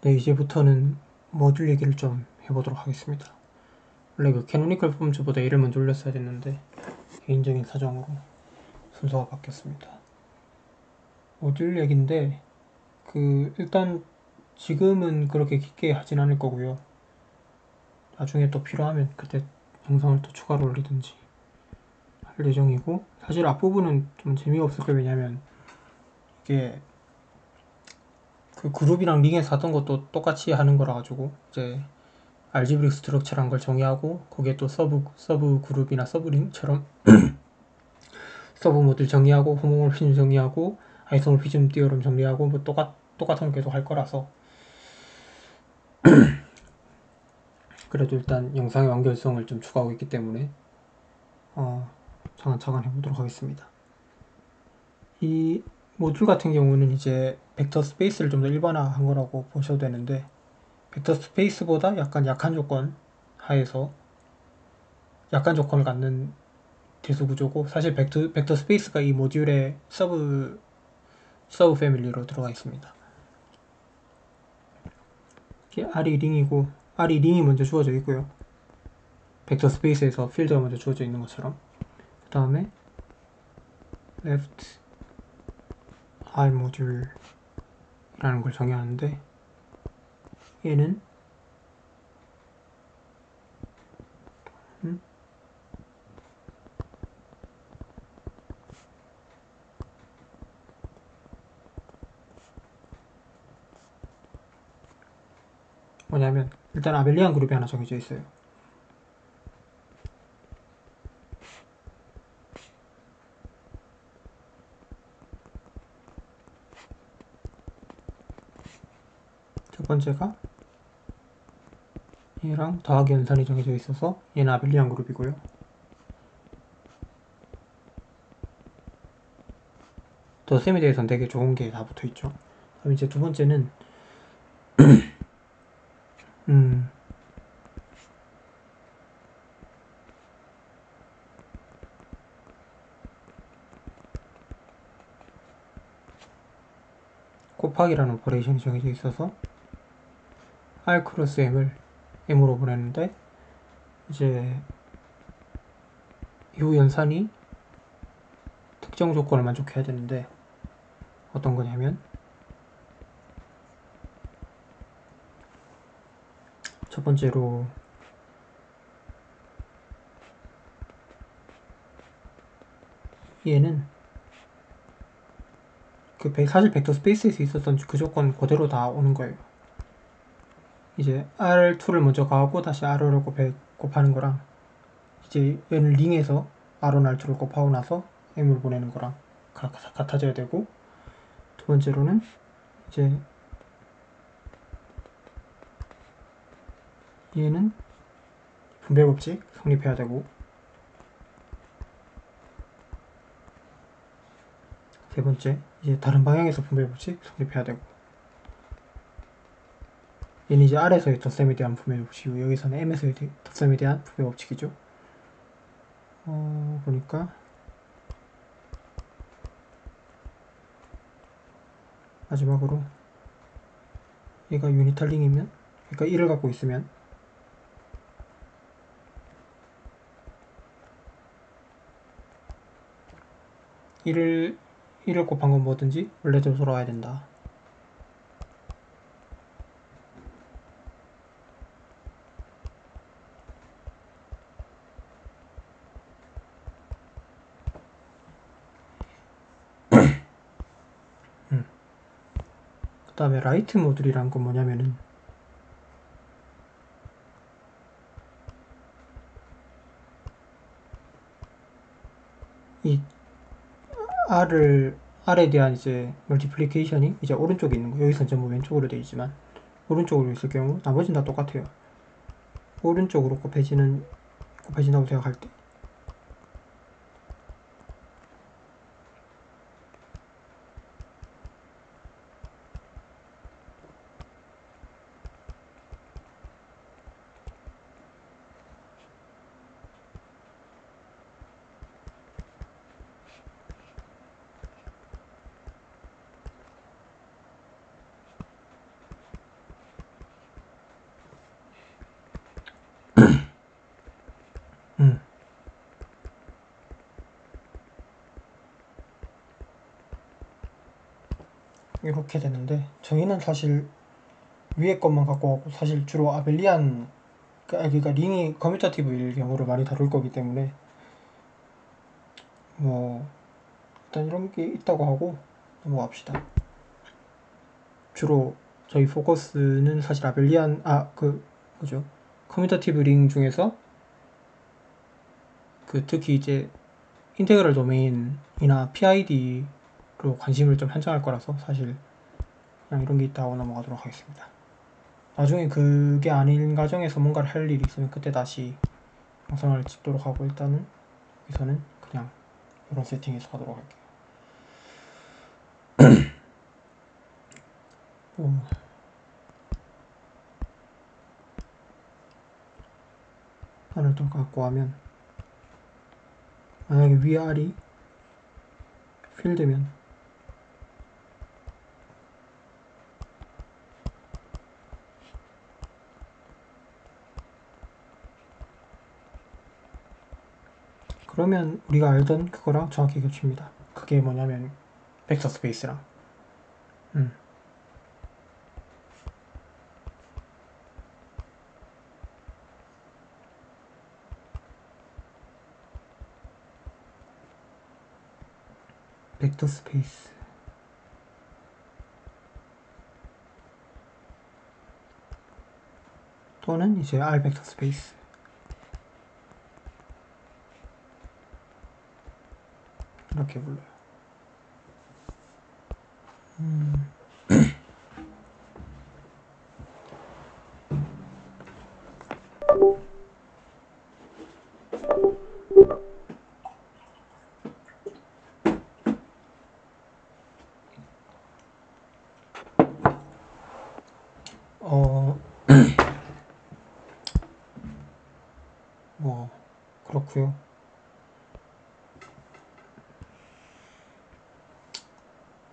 네, 이제부터는 모듈 얘기를 좀 해보도록 하겠습니다. 원래 그 캐노니컬 폼즈보다 이를 먼저 올렸어야 됐는데 개인적인 사정으로 순서가 바뀌었습니다. 모듈 얘기인데 일단 지금은 그렇게 깊게 하진 않을 거고요. 나중에 또 필요하면 그때 영상을 또 추가로 올리든지 할 예정이고, 사실 앞부분은 좀 재미가 없을 거예요. 왜냐면 이게 그 그룹이랑 링에서 하던 것도 똑같이 하는 거라 가지고 이제 알지브릭 스트럭처란 걸 정의하고 거기에 또 서브 그룹이나 서브 링처럼 서브 모듈 정의하고 호모몰피즘 정의하고 아이소몰피즘 디어럼 정리하고 뭐 똑같은 걸 계속 할 거라서 그래도 일단 영상의 완결성을 좀 추가하고 있기 때문에 차근차근 해보도록 하겠습니다. 이 모듈 같은 경우는 이제 벡터 스페이스를 좀 더 일반화한 거라고 보셔도 되는데, 벡터 스페이스보다 약간 약한 조건 하에서 약간 조건을 갖는 대수 구조고, 사실 벡터 스페이스가 이 모듈의 서브 패밀리로 들어가 있습니다. 이게 R이 링이고, R이 링이 먼저 주어져 있고요. 벡터 스페이스에서 필드가 먼저 주어져 있는 것처럼. 그 다음에 left R 모듈이라는 걸 정의하는데, 얘는 뭐냐면, 일단 아벨리안 그룹이 하나 정해져 있어요. 첫 번째가 얘랑 더하기 연산이 정해져 있어서 얘는 아벨리안 그룹이고요. 더셈에 대해서는 되게 좋은 게 다 붙어 있죠. 그럼 이제 두 번째는 곱하기라는 오퍼레이션이 정해져 있어서 R 크로스 M을 M으로 보내는데, 이제 이 연산이 특정 조건을 만족해야 되는데 어떤 거냐면, 첫 번째로 얘는 사실 벡터 스페이스에서 있었던 그 조건 그대로 다 오는 거예요. 이제 R2를 먼저 가하고 다시 R5를 곱하는 거랑, 이제 얘는 링에서 R1, R2를 곱하고 나서 M을 보내는 거랑 같아져야 되고, 두 번째로는 이제 얘는 분배 법칙 성립해야 되고, 세 번째 이제 다른 방향에서 분배 법칙 성립해야 되고, 얘는 이제 R에서의 덧셈에 대한 분배 법칙이고 여기서는 M에서의 덧셈에 대한 분배 법칙이죠. 보니까 마지막으로 얘가 유니탈링이면, 그러니까 1을 갖고 있으면 일을 1을 곱한 건 뭐든지 원래대로 돌아와야 된다. 그 다음에 라이트 모듈이란 건 뭐냐면은, 이 R에 대한 이제 멀티플리케이션이 이제 오른쪽에 있는 거, 여기서는 전부 왼쪽으로 되어 있지만 오른쪽으로 있을 경우 나머지는 다 똑같아요. 오른쪽으로 곱해진다고 생각할 때 이렇게 되는데, 저희는 사실 위에 것만 갖고 가고, 사실 주로 아벨리안, 그러니까 링이 커뮤니티브일 경우를 많이 다룰 거기 때문에 뭐 일단 이런 게 있다고 하고 넘어갑시다. 주로 저희 포커스는 사실 아벨리안, 뭐죠, 커뮤니티브 링 중에서 특히 이제 인테그럴 도메인이나 PID로 관심을 좀 한정할 거라서 사실 그냥 이런 게 있다고 넘어가도록 하겠습니다. 나중에 그게 아닌 가정에서 뭔가를 할 일이 있으면 그때 다시 영상을 찍도록 하고, 일단은 여기서는 그냥 이런 세팅에서 하도록 할게요. 하나를 더 갖고 하면, 만약에 위아래 필드면 그러면 우리가 알던 그거랑 정확히 겹칩니다. 그게 뭐냐면 벡터 스페이스랑 벡터 스페이스 또는 이제 R 벡터 스페이스 이렇게 불러요. 뭐 그렇고요.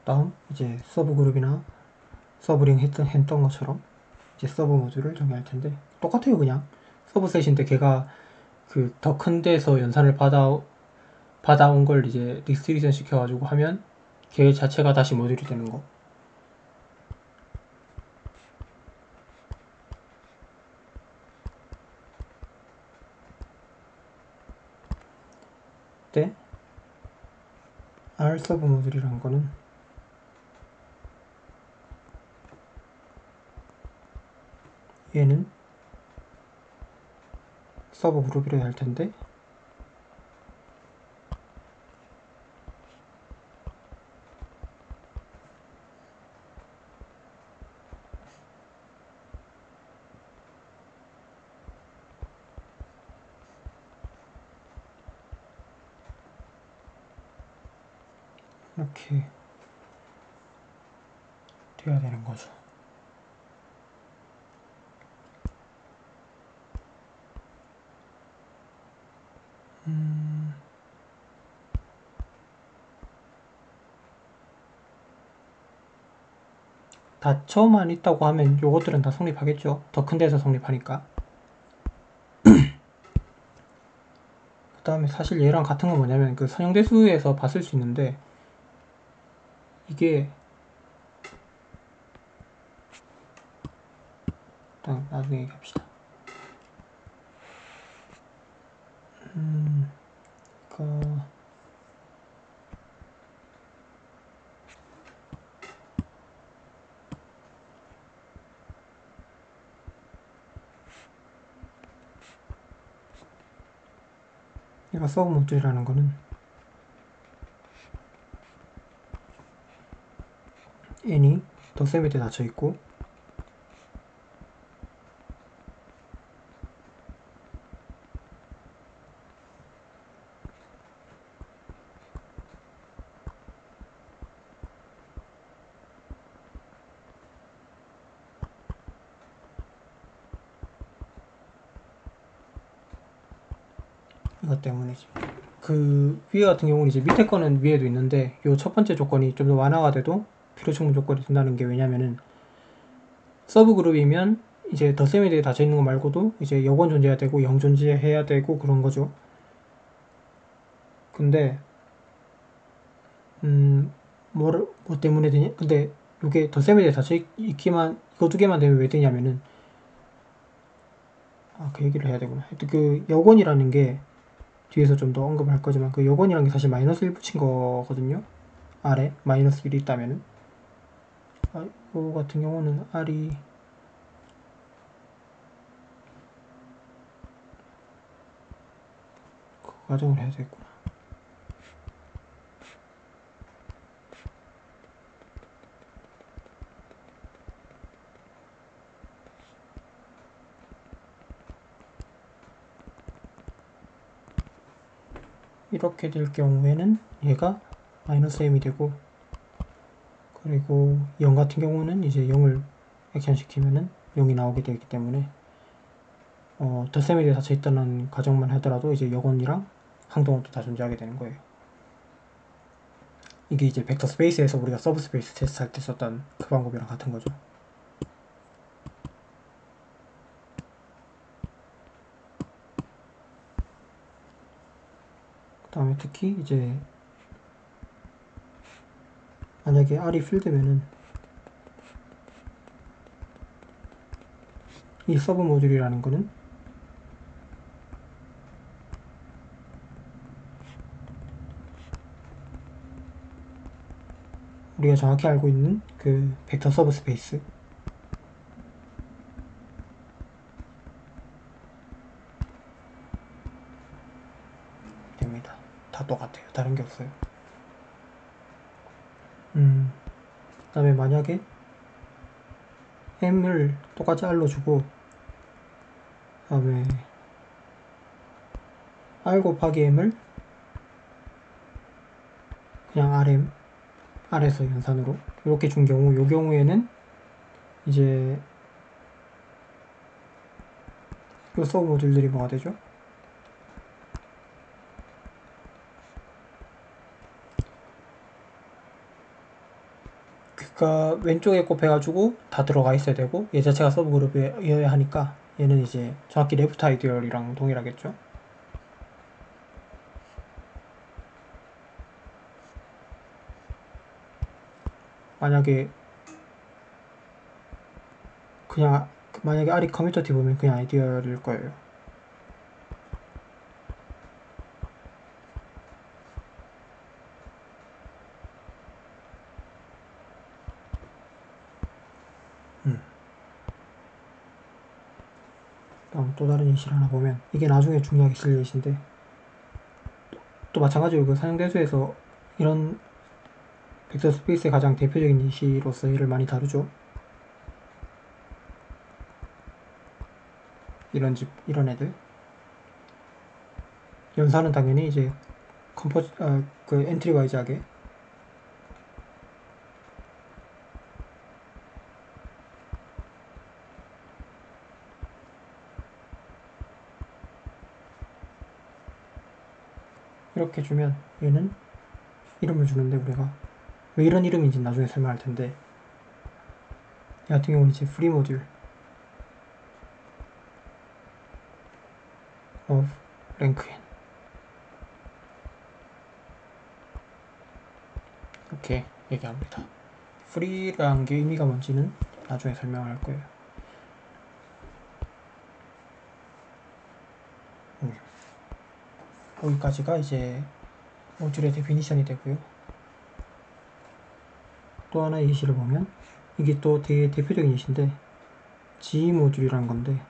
다음 이제 서브 그룹이나 서브링 했던 것처럼 이제 서브 모듈을 정의할 텐데, 똑같아요. 그냥 서브 셋인데 걔가 그 더 큰 데서 연산을 받아온 걸 이제 디스트리뷰션 시켜가지고 하면 걔 자체가 다시 모듈이 되는 거. 때 R 서브 모듈이란 거는 얘는 서브 그룹이라 할 텐데, 이렇게 돼야 되는 거죠. 닫혀만 있다고 하면 요것들은 다 성립하겠죠. 더 큰 데서 성립하니까. 그 다음에 사실 얘랑 같은 건 뭐냐면 그 선형대수에서 봤을 수 있는데, 이게 일단 나중에 얘기합시다. 그 얘가 서브 모듈이라는 거는 n이 덧셈에 닫혀 있고, 이것 때문이지. 그 위에 같은 경우는 이제 밑에 거는 위에도 있는데, 요 첫 번째 조건이 좀 더 완화가 돼도 필요 충분 조건이 된다는 게, 왜냐면은 서브 그룹이면 이제 덧셈에 대해 닫혀 있는 거 말고도 이제 여권 존재해야 되고 0 존재해야 되고 그런 거죠. 근데 뭐 때문에 되냐? 근데 요게 덧셈에 대해 닫혀 있기만, 이거 두 개만 되면 왜 되냐면은, 그 얘기를 해야 되구나. 하여튼 그 여권이라는 게 뒤에서 좀 더 언급을 할 거지만, 그 여권이라는 게 사실 마이너스 1 붙인 거거든요. R에 마이너스 1이 있다면은. 이거 같은 경우는 R이 그 가정을 해야 되겠구나. 이렇게 될 경우에는 얘가 마이너스 m이 되고, 그리고 0 같은 경우는 이제 0을 액션시키면은 0이 나오게 되기 때문에 덧셈에 대해 닫혀 있다는 가정만 하더라도 이제 여건이랑 항동원도 다 존재하게 되는 거예요. 이게 이제 벡터 스페이스에서 우리가 서브 스페이스 테스트 할 때 썼던 그 방법이랑 같은 거죠. 그 다음에 특히 이제 만약에 R이 필드면은 이 서브 모듈이라는 거는 우리가 정확히 알고 있는 그 벡터 서브 스페이스 됩니다. 다 똑같아요. 다른 게 없어요. 그 다음에 만약에 m을 똑같이 R로 주고, 그 다음에 R 곱하기 m을 그냥 RM, R에서 연산으로 이렇게 준 경우, 요 경우에는 이제 요 서브 모듈들이 뭐가 되죠? 그니까 왼쪽에 곱해가지고 다 들어가 있어야 되고, 얘 자체가 서브 그룹이어야 하니까 얘는 이제 정확히 레프트 아이디얼이랑 동일하겠죠. 만약에 R이 커뮤터티브면 그냥 아이디얼일 거예요. 다음 또 다른 예시를 하나 보면, 이게 나중에 중요하게 쓸 예시인데, 또 마찬가지로 그 사용대수에서 이런 벡터 스페이스의 가장 대표적인 예시로서 얘를 많이 다루죠. 이런 애들. 연산은 당연히 이제 그 엔트리 와이즈하게 이렇게 주면, 얘는 이름을 주는데, 우리가 왜 이런 이름인지 나중에 설명할 텐데, 이 같은 경우는 이제 free module of rank n 이렇게 얘기합니다. free라는 게 의미가 뭔지는 나중에 설명할 거예요. 여기까지가 이제 모듈의 데피니션이 되고요. 또 하나의 예시를 보면, 이게 또 되게 대표적인 예시인데, G 모듈이라는 건데,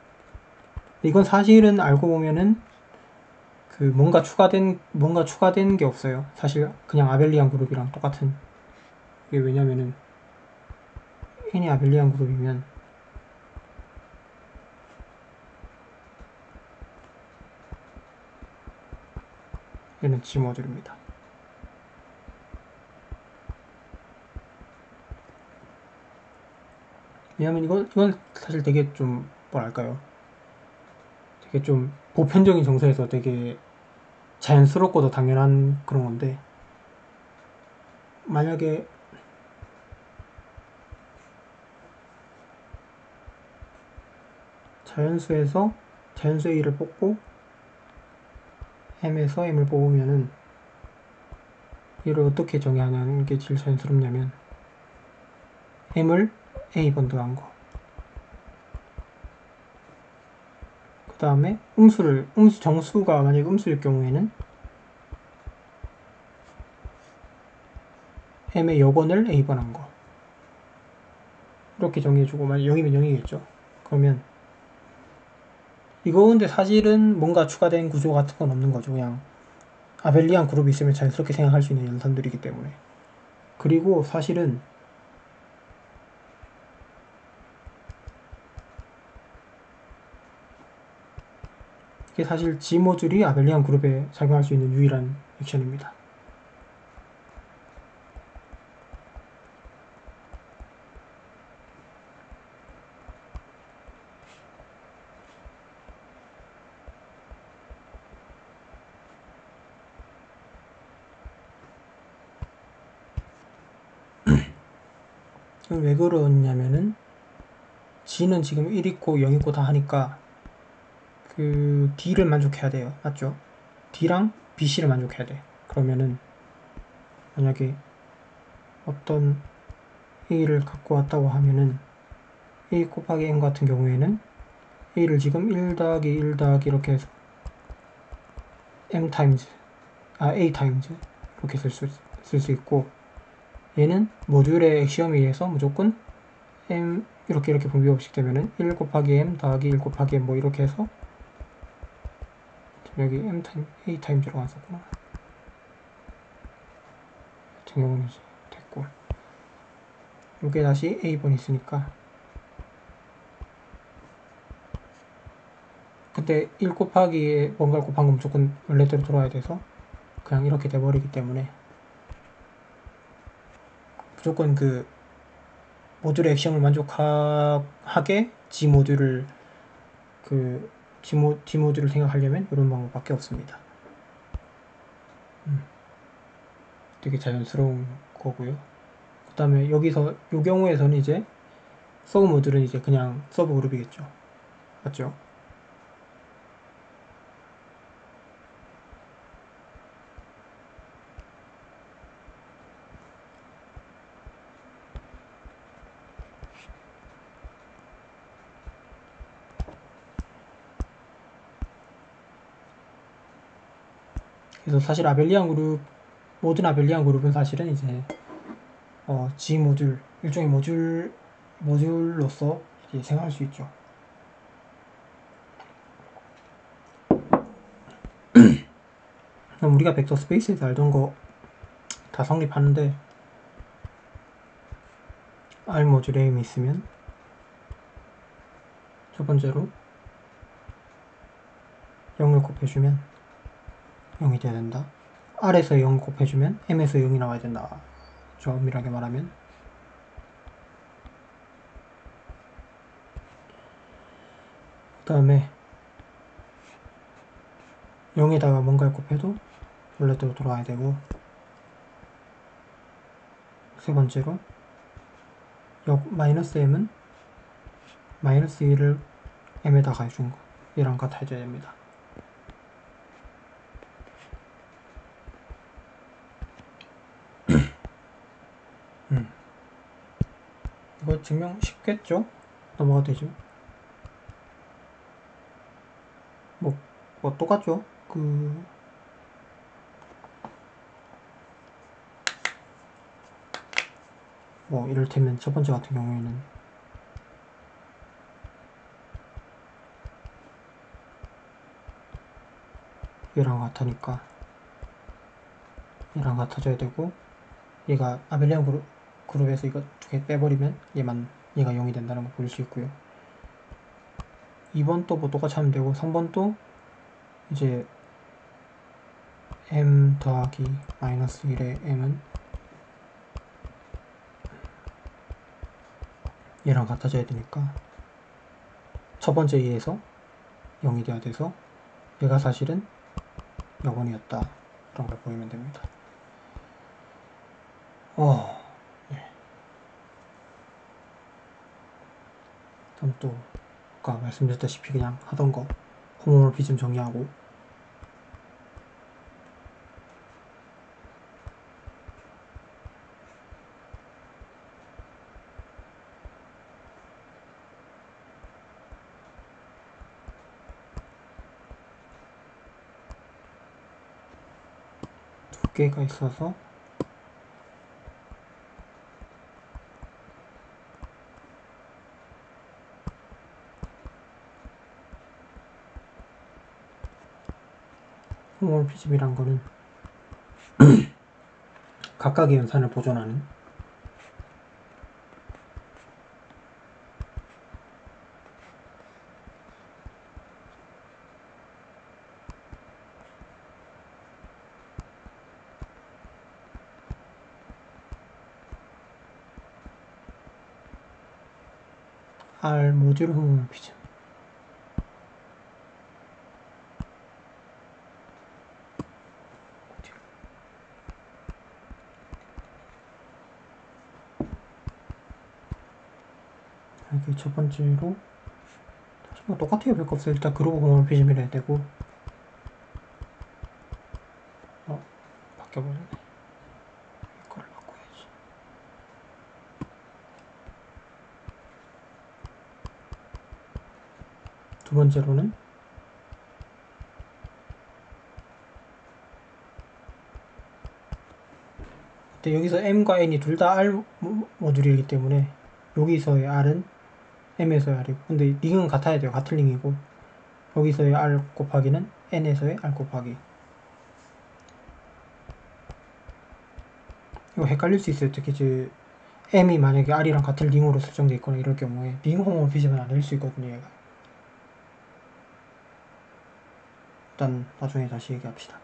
이건 사실은 알고 보면은 그 뭔가 추가된 게 없어요. 사실 그냥 아벨리안 그룹이랑 똑같은. 이게 왜냐면은 n이 아벨리안 그룹이면 얘는 G 모듈입니다. 왜냐면 이건 사실 되게 좀 뭐랄까요, 되게 좀 보편적인 정서에서 되게 자연스럽고도 당연한 그런 건데, 만약에 자연수의 1을 뽑고 m에서 m을 뽑으면은 얘를 어떻게 정의하는 게 제일 자연스럽냐면, m을 a 번더한 거. 그 다음에 정수가 만약에 음수일 경우에는 m의 여번을 a 번한 거. 이렇게 정리해주고, 만약 0이면 0이겠죠. 그러면 이거 근데 사실은 뭔가 추가된 구조 같은 건 없는 거죠. 그냥 아벨리안 그룹이 있으면 자연스럽게 생각할 수 있는 연산들이기 때문에. 그리고 사실은 이게 사실 G 모듈이 아벨리안 그룹에 작용할 수 있는 유일한 액션입니다. 왜 그러냐면은 G는 지금 1 있고 0 있고 다 하니까 그 D를 만족해야 돼요. 맞죠? D랑 BC를 만족해야 돼. 그러면은 만약에 어떤 A를 갖고 왔다고 하면은 A 곱하기 M 같은 경우에는 A를 지금 1 더하기 1 더하기 이렇게 해서 A 타임즈 이렇게 쓸 수 있고, 얘는 모듈의 액시엄에 의해서 무조건 M 이렇게 분비법식 되면은 1 곱하기 M 더하기 1 곱하기 M 뭐 이렇게 해서 여기 A 타임즈로 왔었구나. 같은 경우는 이제 됐고, 요게 다시 A번 있으니까 그때 1 곱하기에 뭔가를 곱한 건 무조건 원래대로 돌아야 돼서 그냥 이렇게 돼버리기 때문에 무조건 그 모듈의 액션을 만족하게 G 모듈을 D 모듈을 생각하려면 이런 방법밖에 없습니다. 되게 자연스러운 거고요. 그 다음에 여기서 이 경우에서는 이제 서브 모듈은 이제 그냥 서브 그룹이겠죠. 맞죠? 그래서 사실 모든 아벨리안 그룹은 사실은 이제 G 모듈, 일종의 모듈로서 이제 생각할 수 있죠. 그럼 우리가 벡터 스페이스에서 알던 거 다 성립하는데, R 모듈에 M이 있으면 첫 번째로 0을 곱해주면 0이 돼야 된다. R에서 0 곱해주면 M에서 0이 나와야 된다. 저 엄밀하게 말하면. 그 다음에 0에다가 뭔가를 곱해도 원래대로 돌아와야 되고, 세 번째로 마이너스 M은 마이너스 1을 M에다가 해준 거, 얘랑 같아져야 됩니다. 이거 증명 쉽겠죠? 넘어가도 되죠? 뭐 똑같죠? 이를테면 첫 번째 같은 경우에는 얘랑 같으니까 얘랑 같아져야 되고, 얘가 아벨리안 그룹에서 이거 두 개 빼버리면 얘가 0이 된다는 거 볼 수 있고요. 2번 또 뭐 똑같이 하면 되고, 3번 또 이제 M 더하기 마이너스 1의 M은 얘랑 같아져야 되니까 첫 번째 E에서 0이 돼야 돼서 얘가 사실은 0원이었다. 그런 걸 보이면 됩니다. 네. 다음 또 아까 말씀드렸다시피 그냥 하던 거 호모몰피즘 정리하고, 개가 있어서 홈월피집이란 거는 각각의 연산을 보존하는 R 모듈 홈월피집. 이렇게 첫 번째로 똑같아요. 별거 없어요. 일단 그룹 홈월피집이라 해야 되고 바뀌어버렸네. 이거를 바꿔야지. 두 번째로는 근데 여기서 M과 N이 둘 다 R 모듈이기 때문에 여기서의 R은 M에서의 R이고 근데 링은 같아야 돼요. 같은 링이고 여기서의 R 곱하기는 N에서의 R 곱하기. 이거 헷갈릴 수 있어요. 특히 이제 M이 만약에 R이랑 같은 링으로 설정되어 있거나 이럴 경우에 링 홈월피집은 안 될 수 있거든요. 얘가. 일단 나중에 다시 얘기합시다.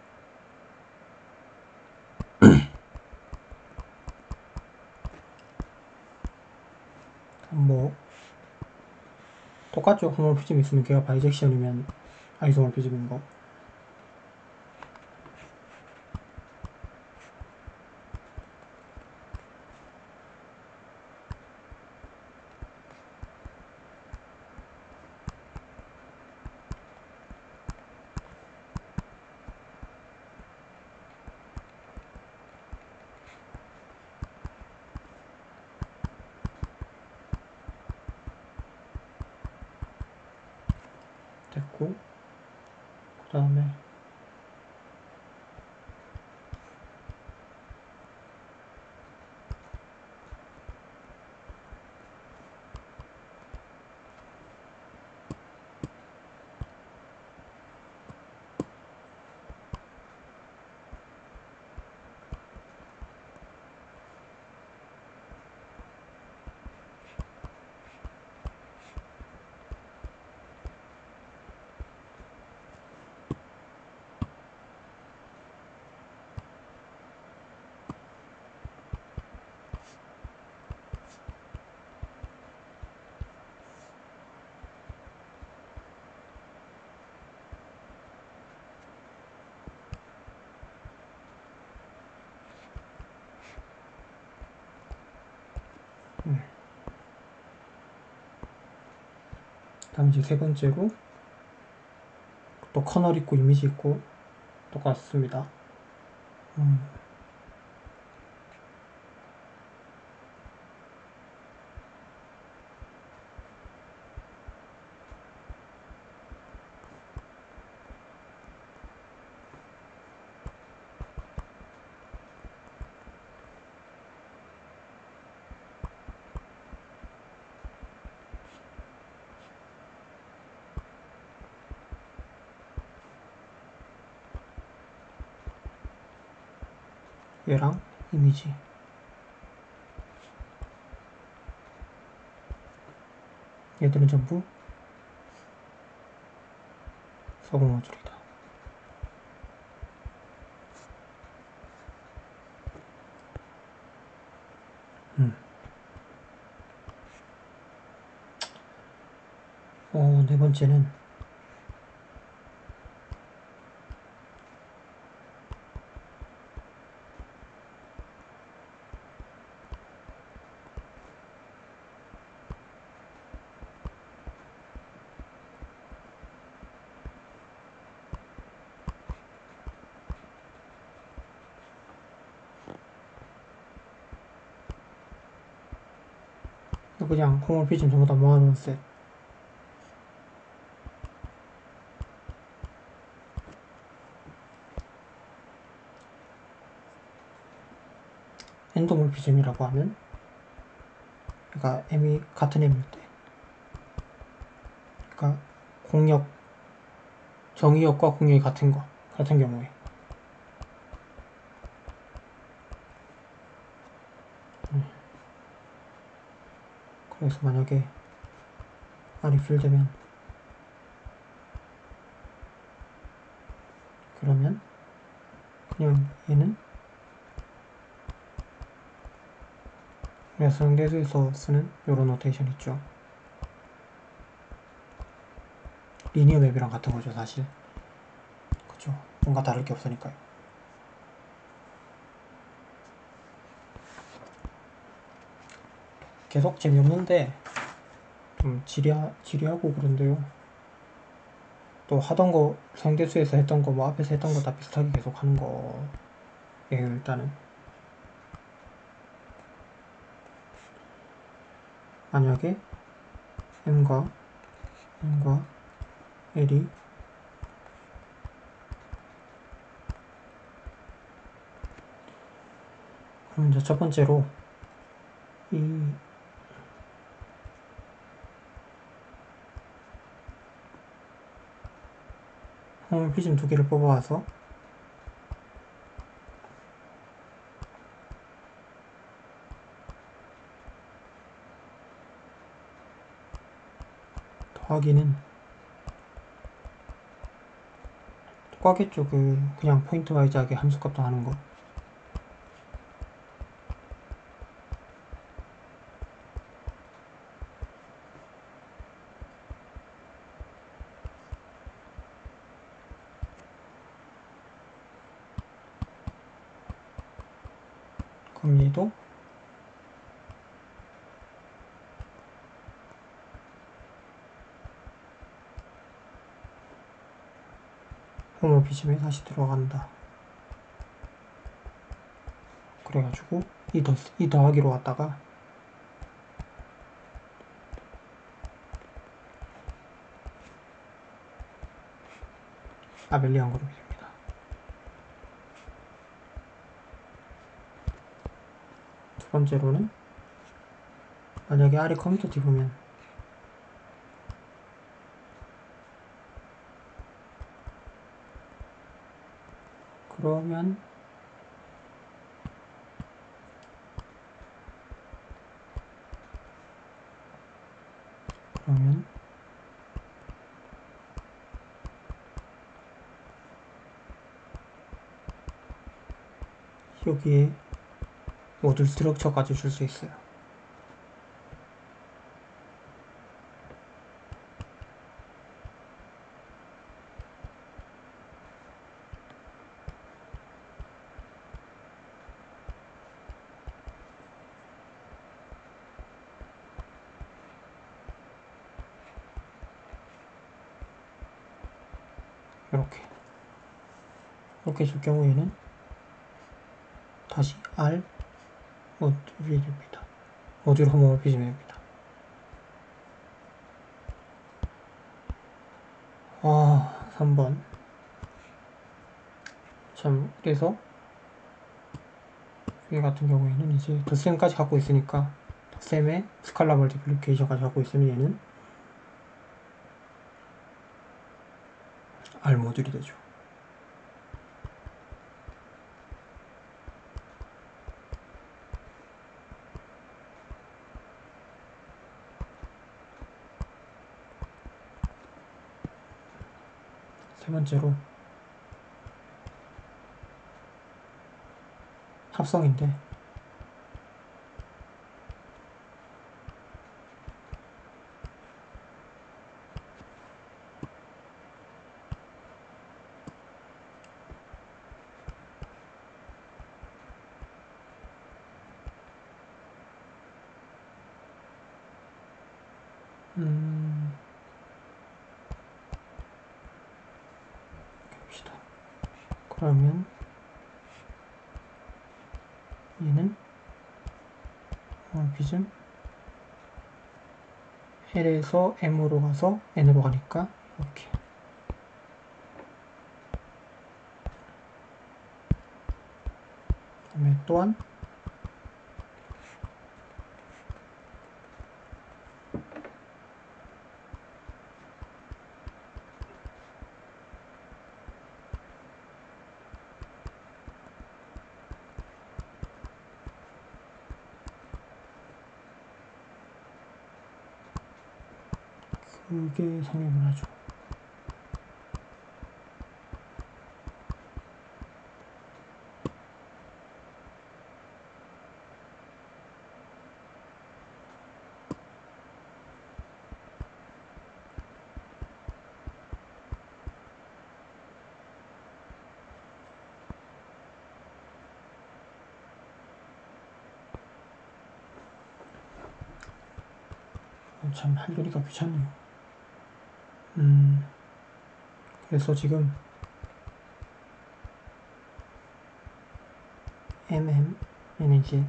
뭐 똑같죠. 홈월피집 있으면 걔가 바이젝션이면 아이소몰피집인 거. 됐고 그 다음에 다음 이제 세 번째로 또 커널 있고 이미지 있고 똑같습니다. 얘랑 이미지 얘들은 전부 서브 모듈이다. 네 번째는 그냥 홈월피집 전부 다 모아놓은 셋. 엔도몰피즘이라고 하면, 그러니까 m이 같은 m일 때, 그러니까 공역, 정의역과 공역이 같은 경우에. 그래서 만약에 R이 필되면, 그러면 그냥 얘는 우리가 상대수에서 쓰는 요런 노테이션 있죠. 리니어 맵이랑 같은 거죠, 사실. 그쵸? 뭔가 다를 게 없으니까요. 계속 재미없는데 좀 지리하고 그런데요. 또 하던 거 상대수에서 했던 거 뭐 앞에서 했던 거 다 비슷하게 계속 하는 거예요, 일단은. 만약에 M과 L이 그럼 이제 첫 번째로 이 홈피즘 두 개를 뽑아와서 더하기는 똑같겠죠. 그냥 포인트 와이즈하게 함수값도 하는 거. 그럼 얘도 홈피즘에 다시 들어간다. 그래가지고 이 더하기로 왔다가 아벨리안 그룹이 됩니다. 두 번째로는 만약에 R이 커뮤터티브면 그러면 여기에 모듈 스트럭처까지 줄 수 있어요. 이렇게 줄 경우에는 다시 R 모듈이 됩니다. 모듈 홈모피즘이 됩니다. 3번. 참, 그래서 이 같은 경우에는 이제 덧셈까지 갖고 있으니까 덧셈에 스칼라 멀티플리케이션까지 갖고 있으면 얘는 R 모듈이 되죠. 세 번째로 합성인데 봅시다. 그러면 얘는 홈모피즘 L에서 M으로 가서 N으로 가니까 이렇게. 그다음에 또한 그게 성립을 하죠. 참 할소리가 귀찮네요. 그래서 지금 MMNG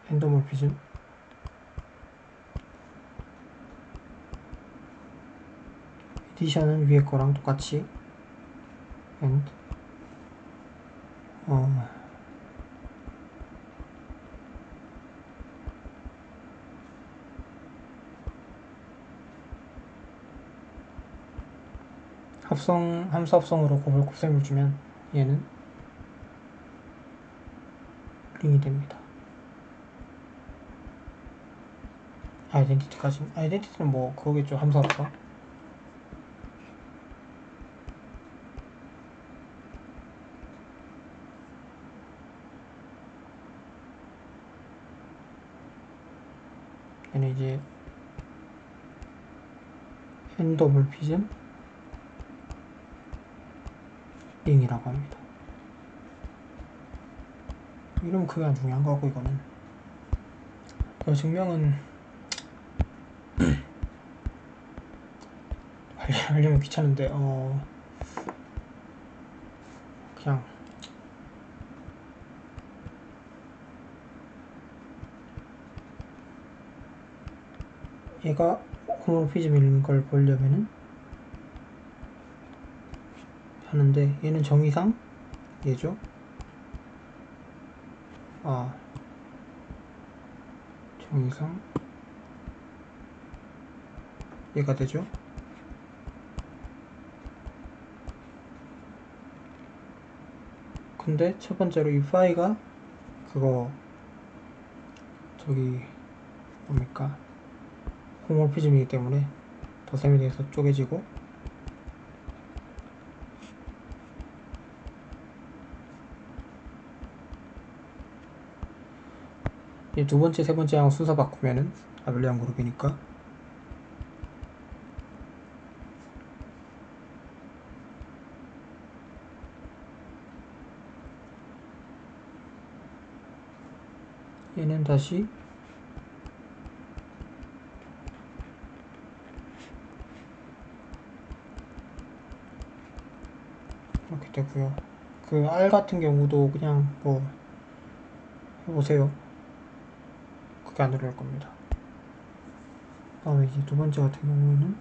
엔도모피즘 에디션은 위에 거랑 똑같이 and 함수 합성으로 곱셈을 주면 얘는 링이 됩니다. 아이덴티티는 뭐 그거겠죠. 함수 합성. 얘는 이제 엔더블피즘 링이라고 합니다. 이름 그게 안 중요한 거고, 이거는 증명은 하려면 귀찮은데 그냥 얘가 호모피즘인 걸 보려면은 하는데, 얘는 정의상 얘죠. 정의상 얘가 되죠. 근데 첫 번째로 이 파이가 그거 저기 뭡니까 호모피즘이기 때문에 덧셈에 대해서 쪼개지고, 이 두 번째, 세 번째랑 순서 바꾸면은 아벨리안 그룹이니까 얘는 다시 이렇게 되고요. 그 R 같은 경우도 그냥 뭐 해보세요. 그게 안 어려울 겁니다. 다음에 이제 두 번째 같은 경우에는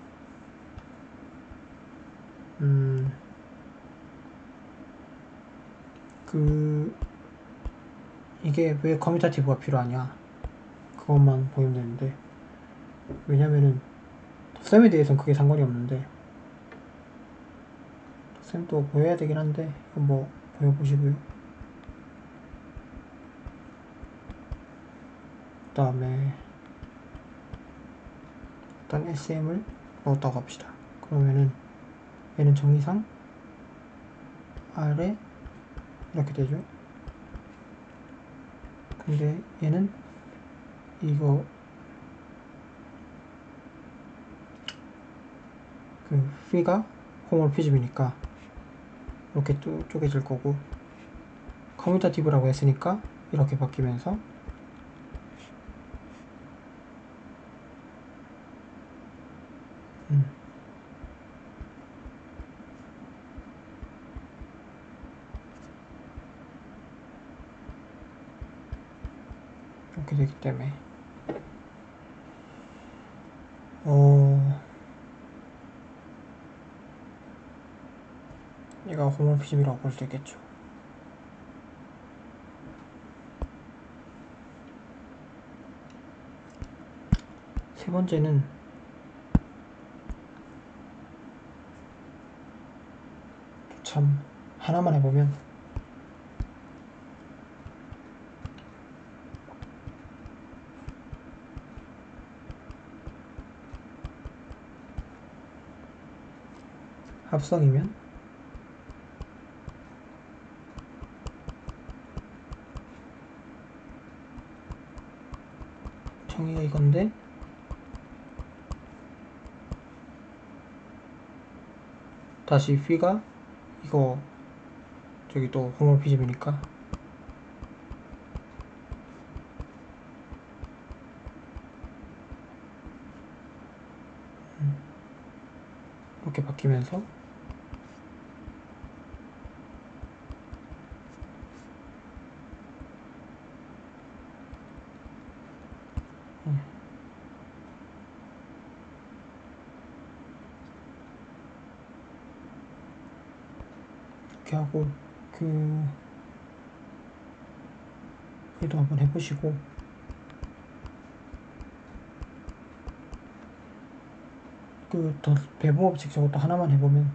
이게 왜 커뮤니티브가 필요하냐, 그것만 보면 되는데, 왜냐면은 덧셈에 대해서는 크게 상관이 없는데, 덧셈도 보여야 되긴 한데 이건 뭐 보여보시고요. 그 다음에 일단 SM을 넣었다고 합시다. 그러면은 얘는 정의상 R에 이렇게 되죠. 근데 얘는 이거 그 P가 호모피즘이니까 이렇게 또 쪼개질 거고, 커뮤니티브라고 했으니까 이렇게 바뀌면서 이렇게 되기 때문에 얘가 호모피즘이라고 볼 수 있겠죠. 세 번째는 참 하나만 해보면 합성이면 정의가 이건데 다시 p가 이거 저기 또 호모피즘이니까 이렇게 바뀌면서 이렇게 하고 그래도 한번 해보시고 더 배분법칙 저것도 하나만 해보면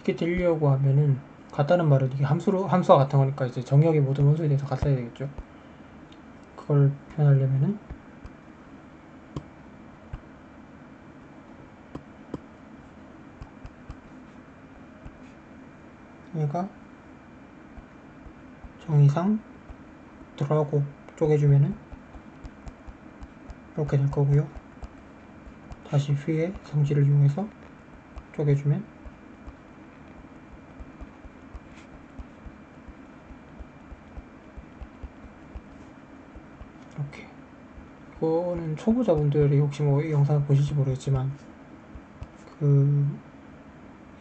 이렇게 되려고 하면은 같다는 말은 이게 함수와 같은 거니까 이제 정의역의 모든 원소에 대해서 같아야 되겠죠. 그걸 표현하려면은 얘가 정의상 들어가고 쪼개주면은 이렇게 될 거고요. 다시 p의 성질을 이용해서 쪼개주면 이렇게. 이거는 초보자분들이 혹시 뭐 이 영상을 보실지 모르겠지만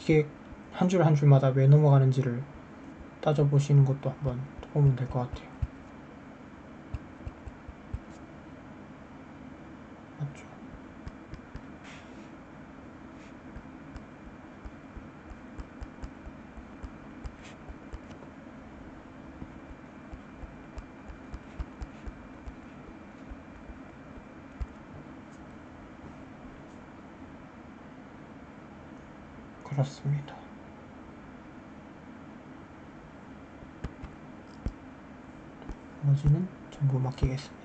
이게 한 줄 한 줄마다 왜 넘어가는지를 따져보시는 것도 한번 보면 될 것 같아요. 맞죠? 그렇습니다. 나머지는 전부 맡기겠습니다.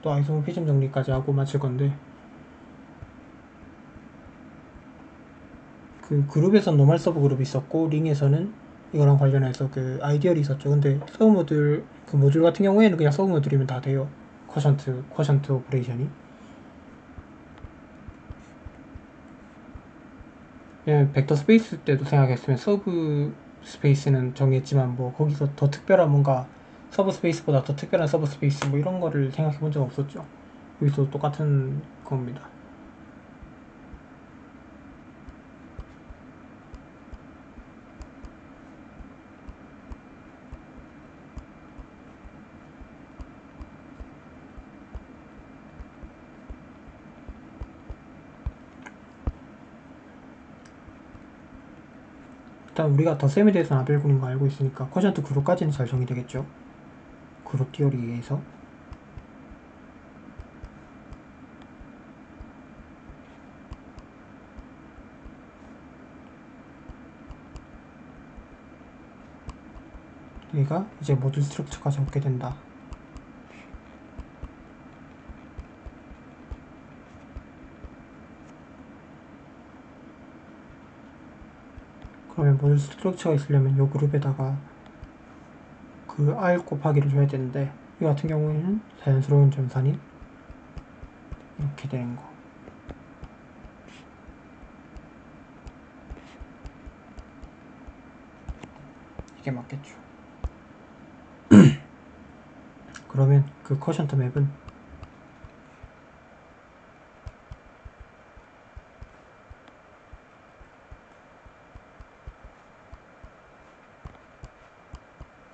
또 아이소모피즘 정리까지 하고 마칠 건데 그 그룹에선 노멀 서브 그룹이 있었고 링에서는 이거랑 관련해서 그 아이디얼이 있었죠. 근데 서브 모듈 그 모듈 같은 경우에는 그냥 서브 모듈이면 다 돼요. 쿼션트 오퍼레이션이. 왜냐면 벡터 스페이스 때도 생각했으면 서브 스페이스는 정했지만 뭐 거기서 더 특별한 뭔가 서브 스페이스보다 더 특별한 서브 스페이스 뭐 이런 거를 생각해 본 적 없었죠. 여기서 똑같은 겁니다. 일단 우리가 덧셈에 대해서는 아벨군인 거 알고 있으니까 쿼션트 그룹까지는 잘 정의되겠죠. 그룹 티어리에 의해서. 얘가 이제 모듈 스트럭처까지 얻게 된다. 그러면 모듈 스트럭처가 있으려면 이 그룹에다가 그 R 곱하기를 줘야 되는데 이 같은 경우에는 자연스러운 전산이 이렇게 되는 거. 이게 맞겠죠. 그러면 그 쿼션트 맵은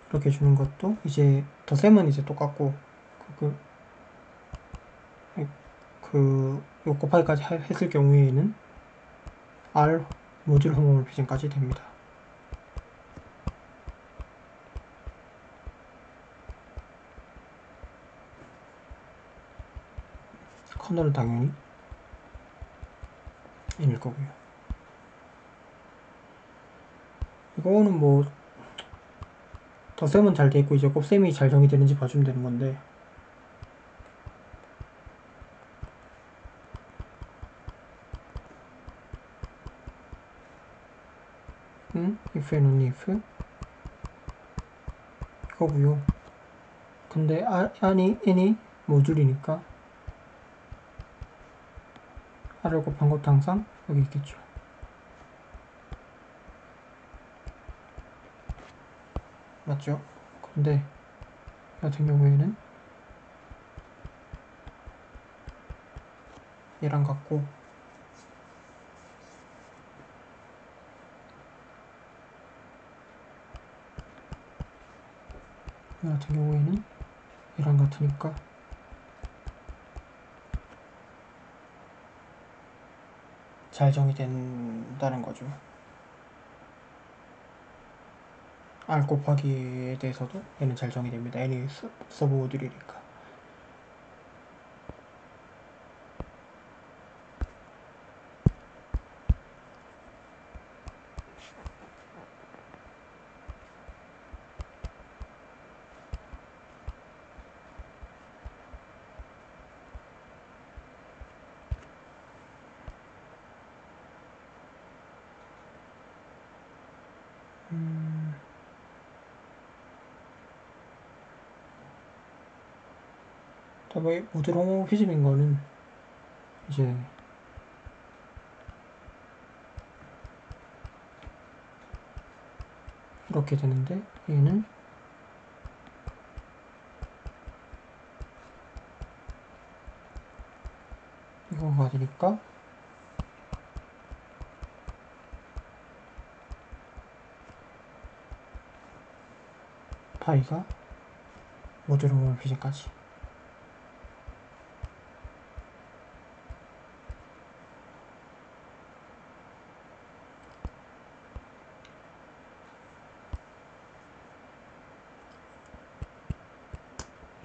이렇게 주는 것도 이제 덧셈은 이제 똑같고 요 곱하기까지 했을 경우에는 R 모듈 호모모피즘까지 됩니다. 판도는 당연히 n일 거고요. 이거는 뭐 덧셈은 잘 돼 있고 이제 곱셈이 잘 정의되는지 봐주면 되는 건데, if and only if 이거고요. 근데 n이 모듈이니까 r을 곱한 것도 항상 여기 있겠죠. 맞죠? 근데 이 같은 경우에는 얘랑 같고, 이 같은 경우에는 얘랑 같으니까 잘 정의된다는 거죠. R 곱하기에 대해서도 얘는 잘 정의됩니다. n이 서브 모듈이니까. 다음에 모듈 호모모피즘인 거는 이제 이렇게 되는데, 얘는 이거가 되니까 파이가 모듈 호모모피즘까지.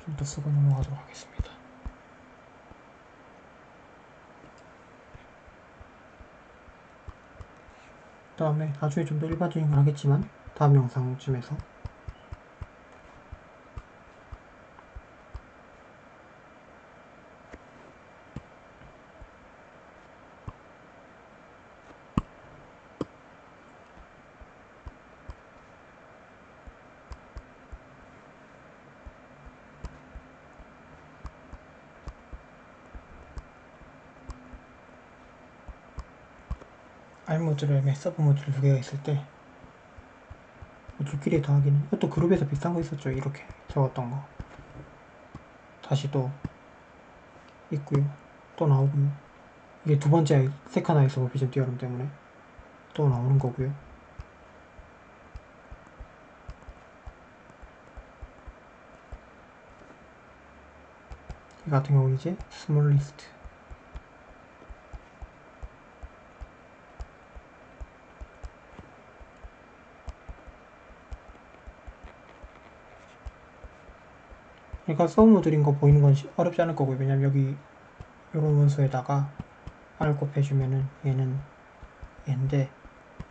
좀 더 쓰고 넘어가도록 하겠습니다. 다음에 나중에 좀 더 일반적인 걸 하겠지만 다음 영상쯤에서 R 모듈에 서브 모듈 두 개가 있을 때 모듈끼리 더하기는, 이것도 그룹에서 비슷한 거 있었죠. 이렇게 적었던 거 다시 또 있고요. 또 나오고요. 이게 두 번째 세컨 아이소모피즘 디어럼 때문에 또 나오는 거고요. 이 같은 경우는 이제 스몰리스트, 그러니까 서브 모듈인 거 보이는 건 어렵지 않을 거고요. 왜냐면 여기 요런 원소에다가 R 곱해주면은 얘는 얘인데,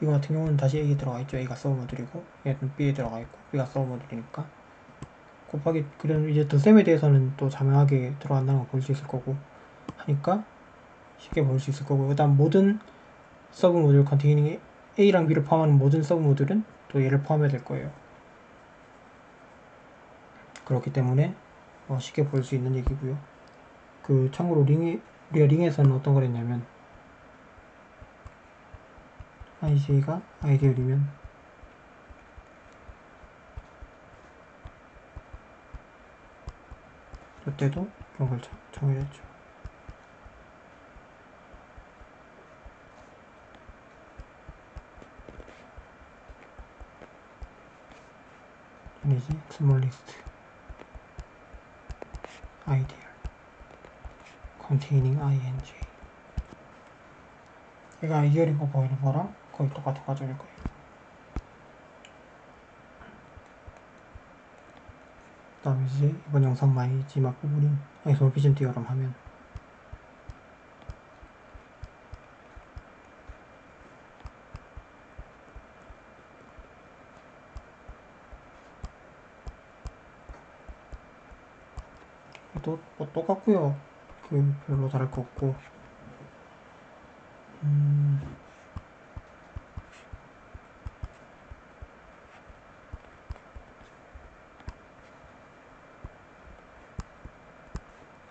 이거 같은 경우는 다시 A에 들어가 있죠. A가 서브 모듈이고 얘는 B에 들어가 있고 B가 서브 모듈이니까 곱하기, 그런 이제 덧셈에 대해서는 또 자명하게 들어간다는 걸 볼 수 있을 거고 하니까 쉽게 볼 수 있을 거고, 그 다음 모든 서브 모듈 컨테이닝 A랑 B를 포함하는 모든 서브 모듈은 또 얘를 포함해야 될 거예요. 그렇기 때문에 쉽게 볼 수 있는 얘기고요. 그 참고로 우리가 링에서는 어떤 걸 했냐면, IJ가 아이디얼이면 이때도 그런 걸 정해졌죠. 아니지, 스몰리스트 아이디얼 containing ing, 얘가 아이디얼인 거 보이는 거랑 거의 똑같은 과정일 거예요. 그 다음에 이제 이번 영상 마지막 부분인 아이소모피즘 디어럼 하면 그것도 뭐 똑같고요. 그 별로 다를 거 없고.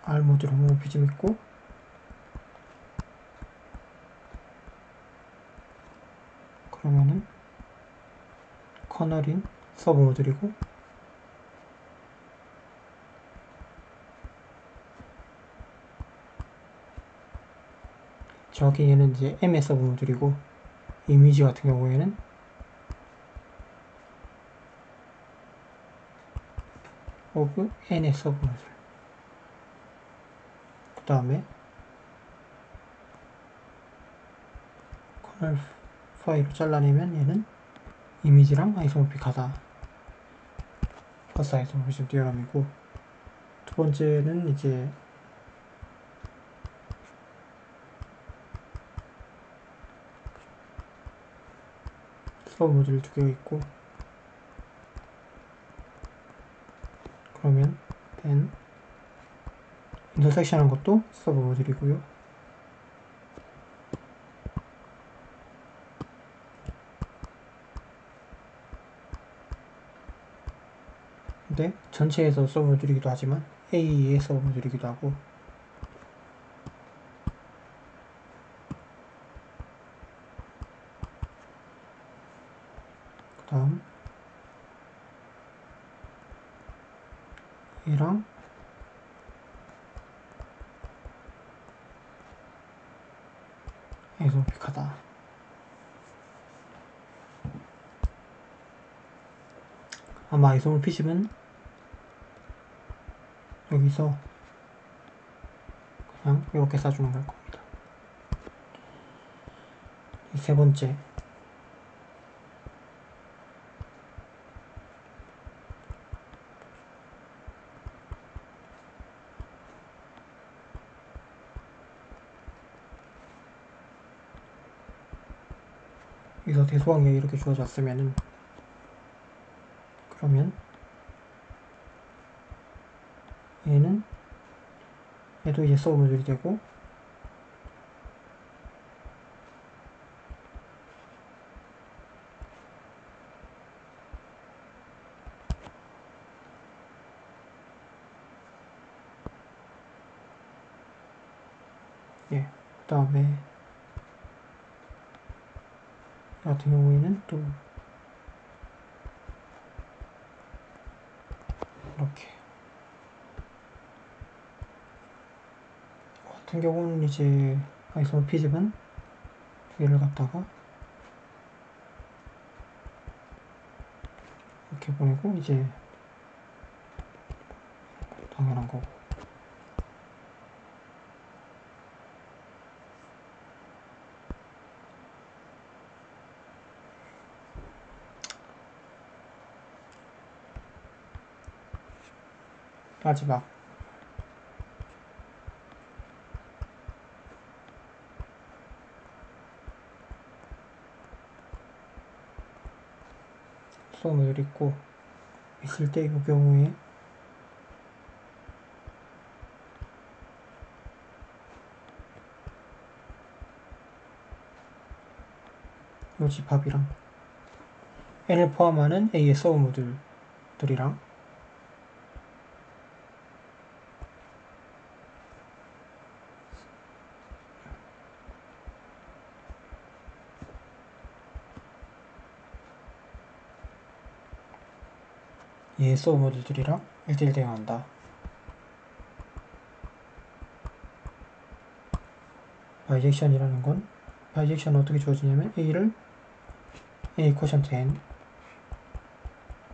R 모듈 홈오피즘 있고, 그러면은 커널인 서브 모듈이고, 정확히 얘는 이제 M의 서브 모듈이고, 이미지 같은 경우에는 of N의 서브 모듈. 그 다음에 커널 파일로 잘라내면 얘는 이미지랑 아이소모픽하다. 커스 아이소모픽 디어럼이고, 두 번째는 이제 서브 모듈 두 개가 있고, 그러면 then 인터섹션 한 것도 서브 모듈이고요. 근데 전체에서 서브 모듈이기도 하지만 A의 서브 모듈이기도 하고, 그 다음 얘랑 아이소모픽하다. 아마 아이소모피즘은 여기서 그냥 이렇게 써주는 걸 겁니다. 세 번째, 여기서 대소관계가 이렇게 주어졌으면은, 그러면 얘도 이제 서브 모듈이 되고, 예, 그 다음에 같은 경우에는 또 이렇게 같은 경우는 이제 아이소모피즘은 얘를 갖다가 이렇게 보내고 이제 당연한 거고, 마지막 서브 모듈 있고 있을 때 이 경우에 이 집합이랑 N을 포함하는 A의 서브 모듈들이랑 얘의 서브 모듈들이랑 1대1 대응한다. 바이젝션이라는 건, 바이젝션은 어떻게 주어지냐면 A를 A 코션트 N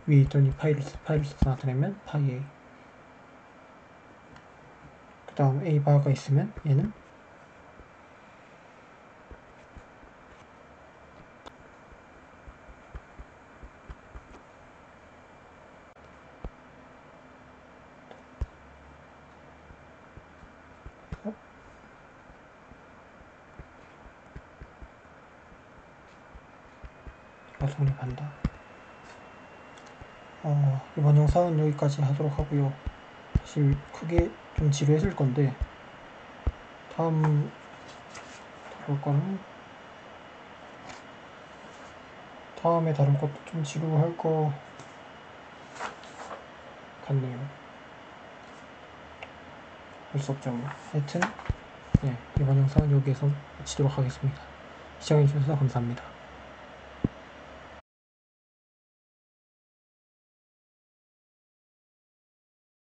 위에 있던 이 파이를 써서 나타내면 파이 A, 그 다음 A 바가 있으면 얘는 성립한다. 이번 영상은 여기까지 하도록 하고요. 사실 크게 좀 지루했을 건데 다음 다룰 거는 다음에 다른 것도 좀 지루할 거 같네요. 할 수 없죠 뭐. 하여튼 네, 이번 영상은 여기에서 마치도록 하겠습니다. 시청해주셔서 감사합니다.